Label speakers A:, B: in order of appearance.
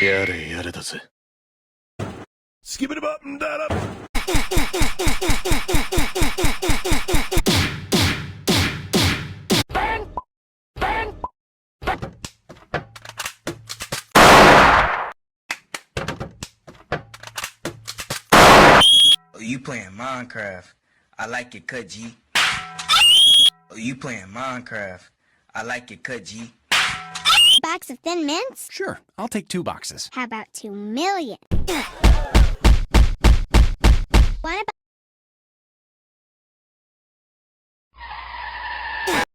A: やれやれだぜ。Skip it up and that up.
B: Oh, you playing Minecraft? I like it, cut G. Oh, you playing Minecraft? I like it, cut G.
C: Box of Thin Mints?
D: Sure, I'll take 2 boxes.
C: How about 2 million? What about